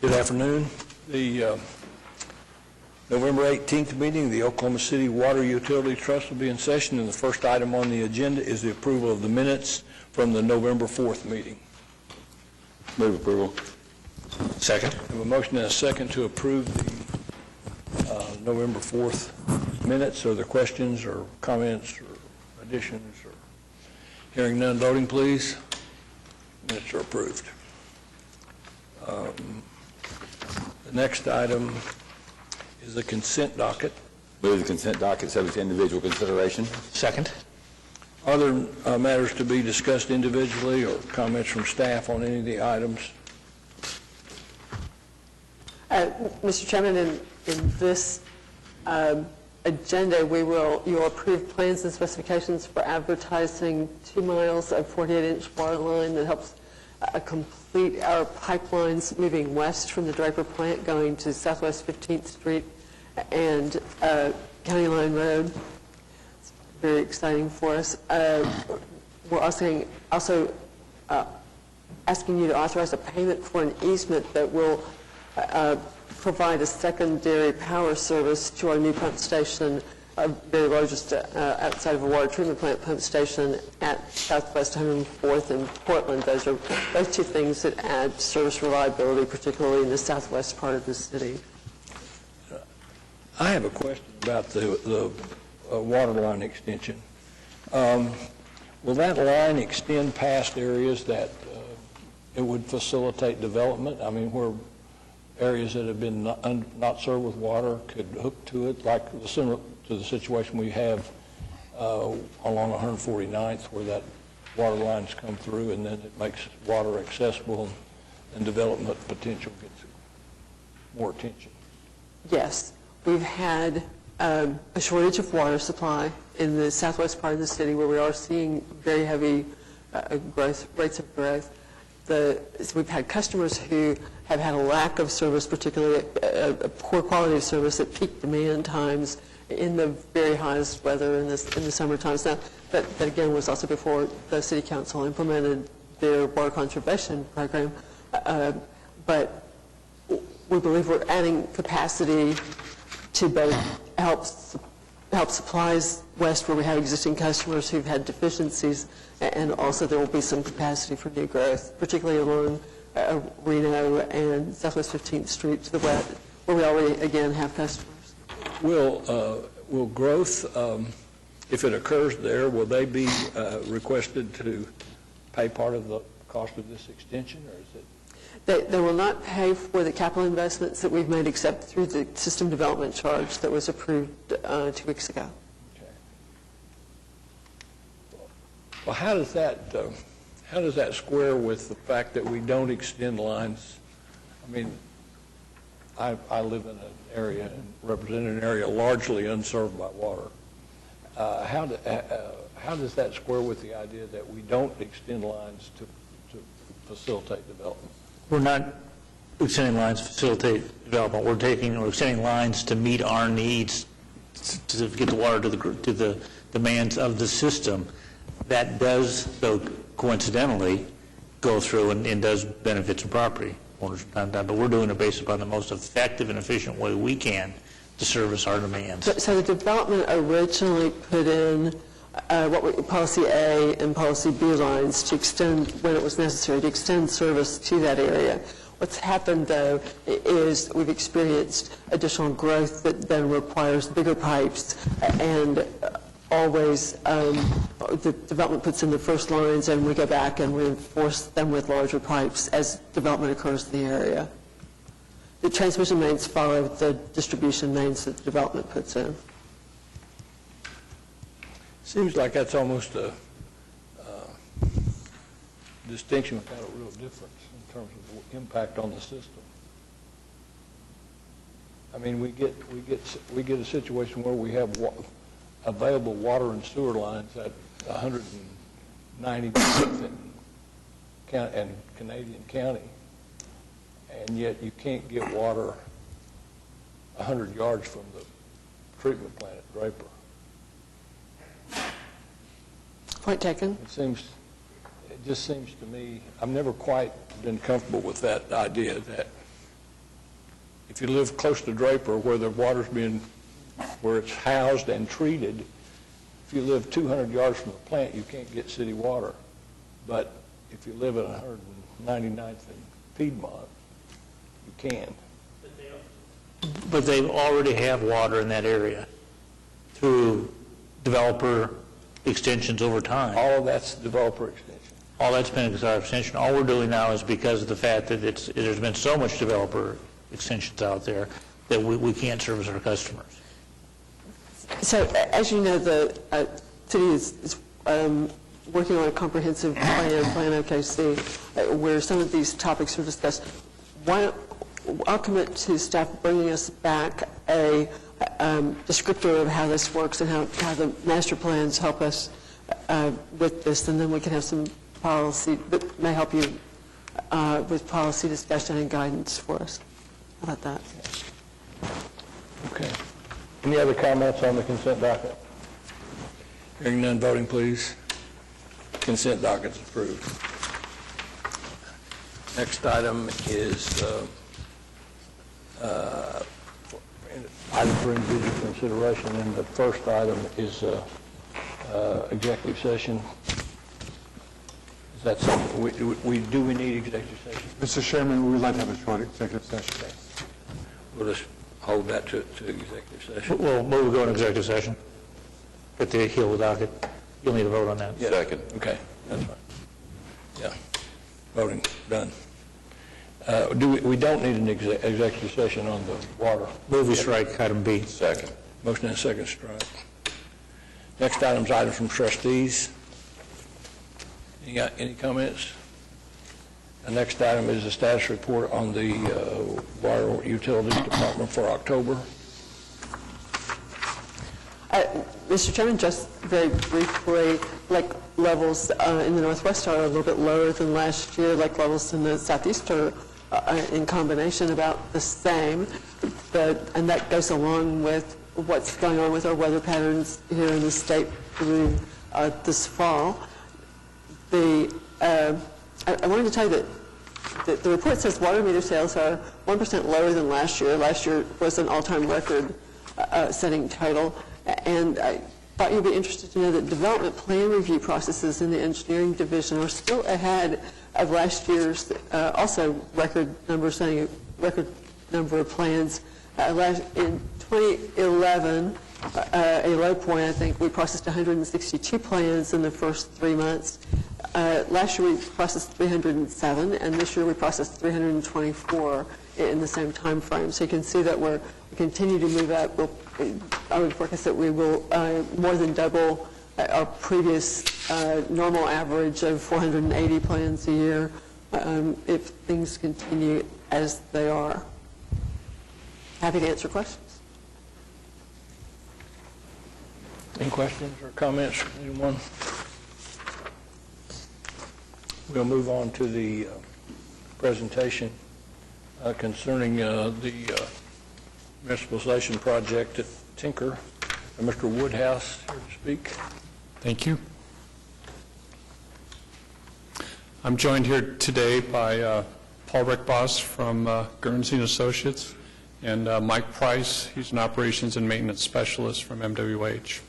Good afternoon. The November 18th meeting of the Oklahoma City Water Utility Trust will be in session, and the first item on the agenda is the approval of the minutes from the November 4th meeting. Move approval. Second. We have a motion and a second to approve the November 4th minutes. Are there questions or comments or additions? Or hearing none, voting please. Minutes are approved. The next item is the consent docket. Move the consent docket subject to individual consideration. Second. Other matters to be discussed individually or comments from staff on any of the items? Mr. Chairman, in this agenda, you'll approve plans and specifications for advertising 2 miles of 48-inch water line that helps complete our pipelines moving west from the Draper plant going to Southwest 15th Street and County Line Road. It's very exciting for us. We're also asking you to authorize a payment for an easement that will provide a secondary power service to our new pump station, our very largest outside of a water treatment plant pump station at Southwest 104th and Portland. Those are both two things that add service reliability, particularly in the southwest part of the city. I have a question about the water line extension. Will that line extend past areas that it would facilitate development? I mean, where areas that have been not served with water could hook to it, like similar to the situation we have along 149th, where that water lines come through and then it makes water accessible and development potential gets more attention. Yes, we've had a shortage of water supply in the southwest part of the city where we are seeing very heavy rates of growth. So we've had customers who have had a lack of service, particularly a poor quality of service at peak demand times in the very hottest weather in the summer times. Now, that again was also before the City Council implemented their water conservation program. But we believe we're adding capacity to both help supplies west where we have existing customers who've had deficiencies, and also there will be some capacity for new growth, particularly along Reno and Southwest 15th Street to the west, where we already, again, have customers. Will growth, if it occurs there, will they be requested to pay part of the cost of this extension, or is it? They will not pay for the capital investments that we've made except through the system development charge that was approved 2 weeks ago. Okay. Well, how does that square with the fact that we don't extend lines? I mean, I live in an area and represent an area largely unserved by water. How does that square with the idea that we don't extend lines to facilitate development? We're not extending lines to facilitate development. We're extending lines to meet our needs to get the water to the demands of the system. That does, though coincidentally, go through and does benefit some property owners, but we're doing it based upon the most effective and efficient way we can to service our demands. So the development originally put in Policy A and Policy B lines to extend, when it was necessary, to extend service to that area. What's happened, though, is we've experienced additional growth that then requires bigger pipes, and always the development puts in the first lines, and we go back and reinforce them with larger pipes as development occurs in the area. The transmission mains follow the distribution mains that the development puts in. Seems like that's almost a distinction without a real difference in terms of the impact on the system. I mean, we get a situation where we have available water and sewer lines at 190th and Canadian County, and yet you can't get water 100 yards from the treatment plant at Draper. Point taken. It just seems to me, I've never quite been comfortable with that idea that if you live close to Draper, where the water's where it's housed and treated, if you live 200 yards from the plant, you can't get city water. But if you live at 199th and Piedmont, you can. But they already have water in that area through developer extensions over time. All of that's developer extension. All that's been extension. All we're doing now is because of the fact that there's been so much developer extensions out there that we can't service our customers. So, as you know, the city is working on a comprehensive plan OKC, where some of these topics are discussed. I'll commit to staff bringing us back a descriptor of how this works and how the master plans help us with this, and then we can have some policy that may help you with policy discussion and guidance for us. How about that? Okay. Any other comments on the consent docket? Hearing none, voting please. Consent docket's approved. Next item is item for individual consideration, and the first item is executive session. Is that something, do we need executive session? Mr. Chairman, we would like to have a short executive session. We'll just hold that to executive session. Well, we'll go in executive session. Get the heel of the docket. You'll need a vote on that. Yeah. Second. Okay, that's fine. Yeah, voting, done. We don't need an executive session on the water. Move we strike item B. Second. Motion and second strike. Next item's item from trustees. Any comments? The next item is the status report on the Water Utilities Department for October. Mr. Chairman, just very briefly, lake levels in the Northwest are a little bit lower than last year. Lake levels in the Southeast are in combination about the same, and that goes along with what's going on with our weather patterns here in the state through this fall. I wanted to tell you that the report says water meter sales are 1% lower than last year. Last year was an all-time record setting total, and I thought you'd be interested to know that development plan review processes in the engineering division are still ahead of last year's also record number, setting a record number of plans. In 2011, a low point, I think, we processed 162 plans in the first 3 months. Last year we processed 307, and this year we processed 324 in the same time frame. So you can see that we continue to move up. I would forecast that we will more than double our previous normal average of 480 plans a year if things continue as they are. Happy to answer questions. Any questions or comments from anyone? We'll move on to the presentation concerning the municipalization project at Tinker. Mr. Woodhouse here to speak. Thank you. I'm joined here today by Paul Rickboss from Guernsey & Associates and Mike Price. He's an operations and maintenance specialist from MWH.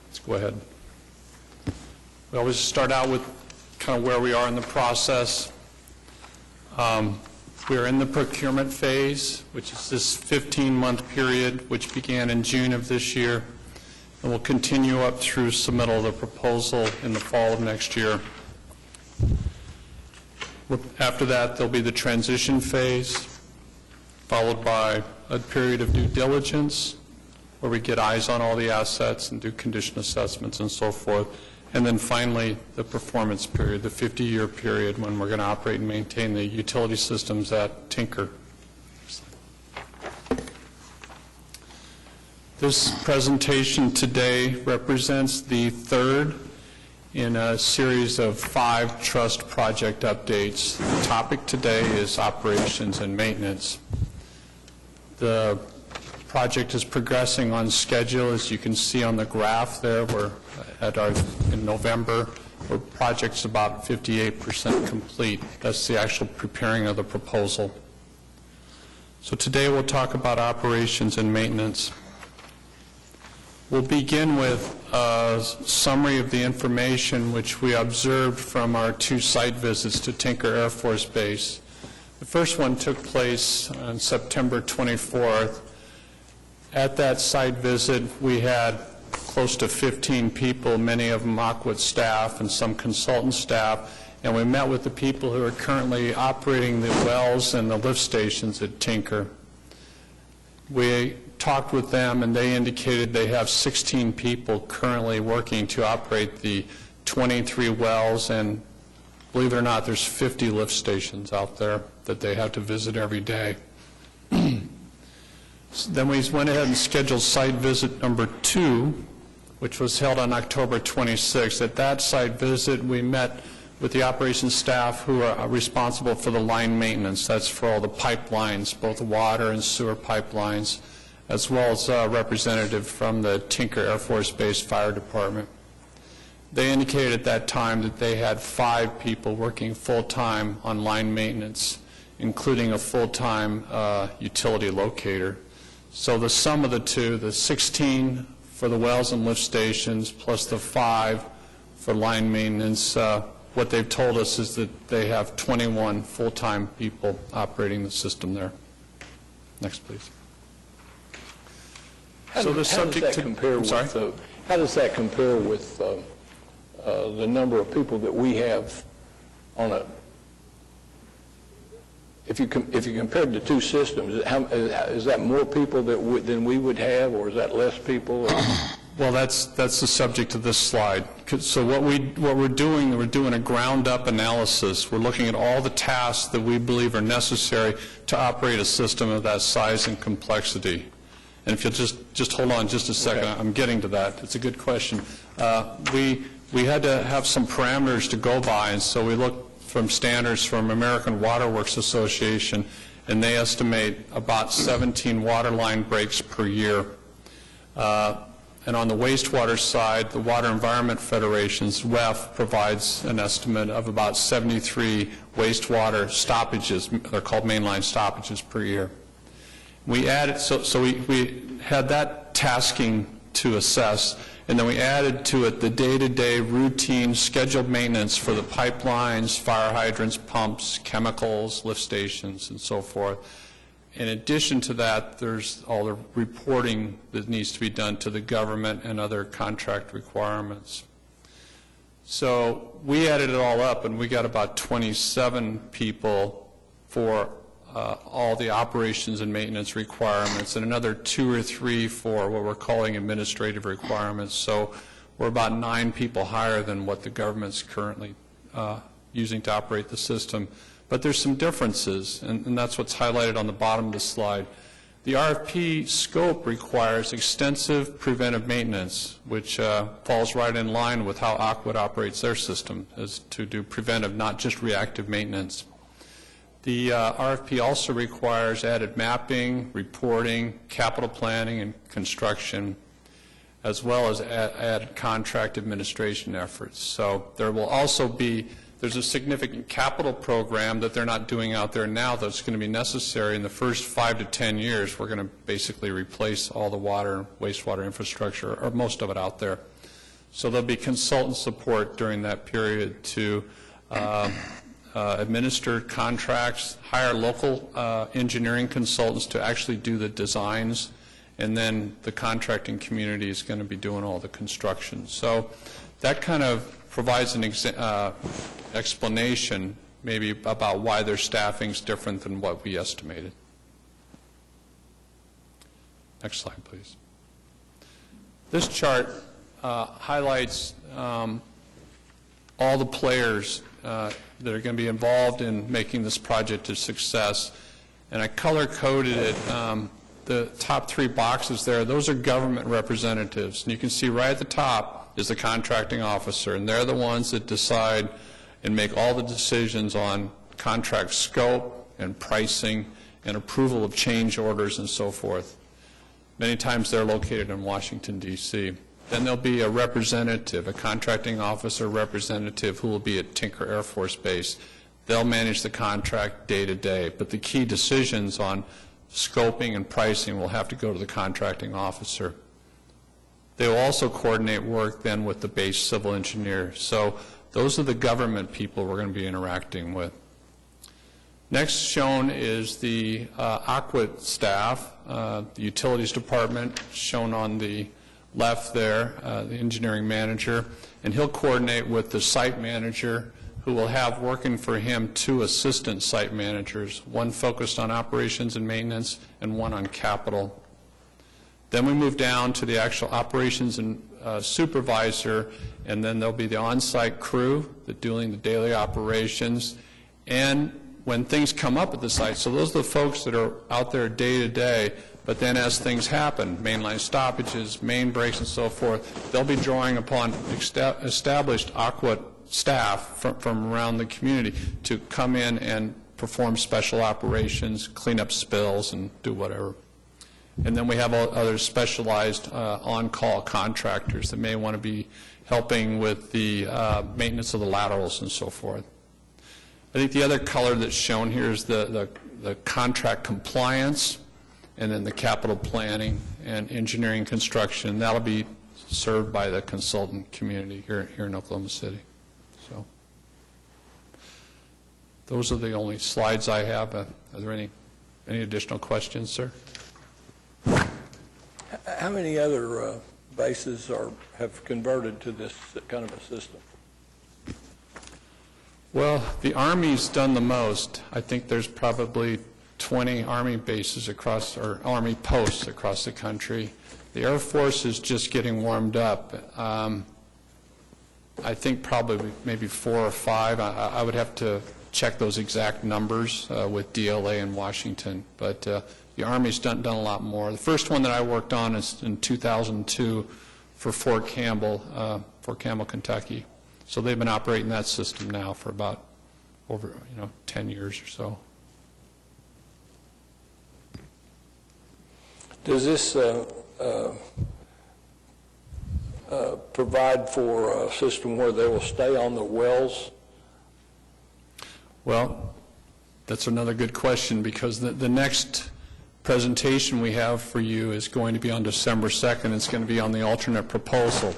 Let's go ahead. We always start out with kind of where we are in the process. We are in the procurement phase, which is this 15-month period, which began in June of this year, and will continue up through submittal of the proposal in the fall of next year. After that, there'll be the transition phase, followed by a period of due diligence, where we get eyes on all the assets and do condition assessments and so forth. And then finally, the performance period, the 50-year period when we're going to operate and maintain the utility systems at Tinker. This presentation today represents the third in a series of 5 trust project updates. The topic today is operations and maintenance. The project is progressing on schedule, as you can see on the graph there. We're in November, our project's about 58% complete. That's the actual preparing of the proposal. So today we'll talk about operations and maintenance. We'll begin with a summary of the information which we observed from our 2 site visits to Tinker Air Force Base. The first one took place on September 24th. At that site visit, we had close to 15 people, many of them Aquit staff and some consultant staff, and we met with the people who are currently operating the wells and the lift stations at Tinker. We talked with them, and they indicated they have 16 people currently working to operate the 23 wells, and believe it or not, there's 50 lift stations out there that they have to visit every day. Then we went ahead and scheduled site visit number 2, which was held on October 26th. At that site visit, we met with the operations staff who are responsible for the line maintenance. That's for all the pipelines, both water and sewer pipelines, as well as a representative from the Tinker Air Force Base Fire Department. They indicated at that time that they had 5 people working full-time on line maintenance, including a full-time utility locator. So the sum of the two, the 16 for the wells and lift stations plus the 5 for line maintenance, what they've told us is that they have 21 full-time people operating the system there. Next, please. How does that compare with the number of people that we have on a, if you compare the 2 systems, is that more people than we would have, or is that less people? Well, that's the subject of this slide. So what we're doing a ground-up analysis. We're looking at all the tasks that we believe are necessary to operate a system of that size and complexity. And if you'll just hold on just a second, okay. I'm getting to that. It's a good question. We had to have some parameters to go by, and so we looked from standards from American Water Works Association, and they estimate about 17 water line breaks per year. And on the wastewater side, the Water Environment Federation's WEF provides an estimate of about 73 wastewater stoppages. They're called mainline stoppages per year. We added, so we had that tasking to assess, and then we added to it the day-to-day routine scheduled maintenance for the pipelines, fire hydrants, pumps, chemicals, lift stations, and so forth. In addition to that, there's all the reporting that needs to be done to the government and other contract requirements. So we added it all up, and we got about 27 people for all the operations and maintenance requirements, and another 2 or 3 for what we're calling administrative requirements. So we're about 9 people higher than what the government's currently using to operate the system. But there's some differences, and that's what's highlighted on the bottom of the slide. The RFP scope requires extensive preventive maintenance, which falls right in line with how Aquit operates their system, is to do preventive, not just reactive maintenance. The RFP also requires added mapping, reporting, capital planning, and construction, as well as added contract administration efforts. So there will also be, there's a significant capital program that they're not doing out there now that's going to be necessary in the first 5 to 10 years. We're going to basically replace all the water, wastewater infrastructure, or most of it out there. So there'll be consultant support during that period to administer contracts, hire local engineering consultants to actually do the designs, and then the contracting community is going to be doing all the construction. So that kind of provides an explanation maybe about why their staffing is different than what we estimated. Next slide, please. This chart highlights all the players that are going to be involved in making this project a success. And I color-coded it. The top 3 boxes there, those are government representatives. And you can see right at the top is the contracting officer, and they're the ones that decide and make all the decisions on contract scope and pricing and approval of change orders and so forth. Many times they're located in Washington, D.C. Then there'll be a representative, a contracting officer representative who will be at Tinker Air Force Base. They'll manage the contract day to day, but the key decisions on scoping and pricing will have to go to the contracting officer. They will also coordinate work then with the base civil engineer. So those are the government people we're going to be interacting with. Next shown is the Aqua staff, the utilities department, shown on the left there, the engineering manager, and he'll coordinate with the site manager, who will have working for him 2 assistant site managers, one focused on operations and maintenance and one on capital. Then we move down to the actual operations and supervisor, and then there'll be the on-site crew that doing the daily operations, and when things come up at the site, so those are the folks that are out there day to day, but then as things happen, mainline stoppages, main breaks and so forth, they'll be drawing upon established Aqua staff from around the community to come in and perform special operations, clean up spills and do whatever. And then we have other specialized on-call contractors that may want to be helping with the maintenance of the laterals and so forth. I think the other color that's shown here is the contract compliance, and then the capital planning and engineering construction. That'll be served by the consultant community here in Oklahoma City. So those are the only slides I have. Are there any additional questions, sir? How many other bases have converted to this kind of a system? Well, the Army's done the most. I think there's probably 20 Army bases across, or Army posts across the country. The Air Force is just getting warmed up. I think probably maybe 4 or 5. I would have to check those exact numbers with DLA in Washington, but the Army's done a lot more. The first one that I worked on is in 2002 for Fort Campbell, Kentucky. So they've been operating that system now for about over 10 years or so. Does this provide for a system where they will stay on the wells? Well, that's another good question, because the next presentation we have for you is going to be on December 2nd. It's going to be on the alternate proposal.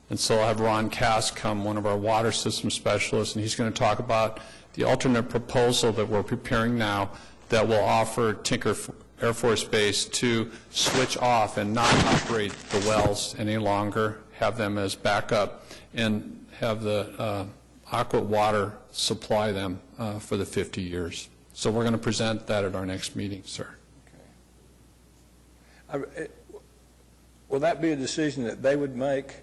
And so I'll have Ron Cass come, one of our water system specialists, and he's going to talk about the alternate proposal that we're preparing now that will offer Tinker Air Force Base to switch off and not operate the wells any longer, have them as backup, and have the Aqua Water supply them for the 50 years. So we're going to present that at our next meeting, sir. Okay. Will that be a decision that they would make,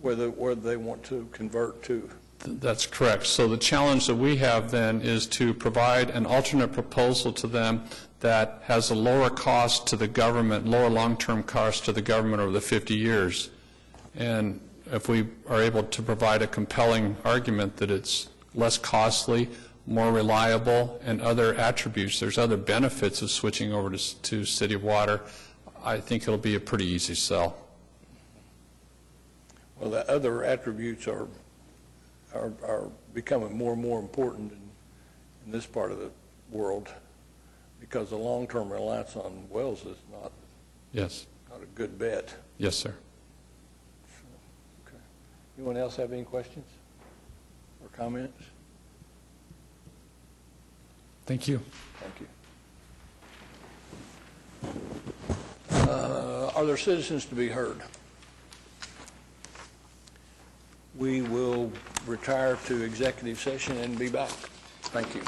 whether they want to convert to? That's correct. So the challenge that we have then is to provide an alternate proposal to them that has a lower cost to the government, lower long-term cost to the government over the 50 years. And if we are able to provide a compelling argument that it's less costly, more reliable, and other attributes, there's other benefits of switching over to City Water, I think it'll be a pretty easy sell. Well, the other attributes are becoming more and more important in this part of the world, because the long-term reliance on wells is not a good bet. Yes, sir. Okay. Anyone else have any questions or comments? Thank you. Thank you. Are there citizens to be heard? We will retire to executive session and be back. Thank you.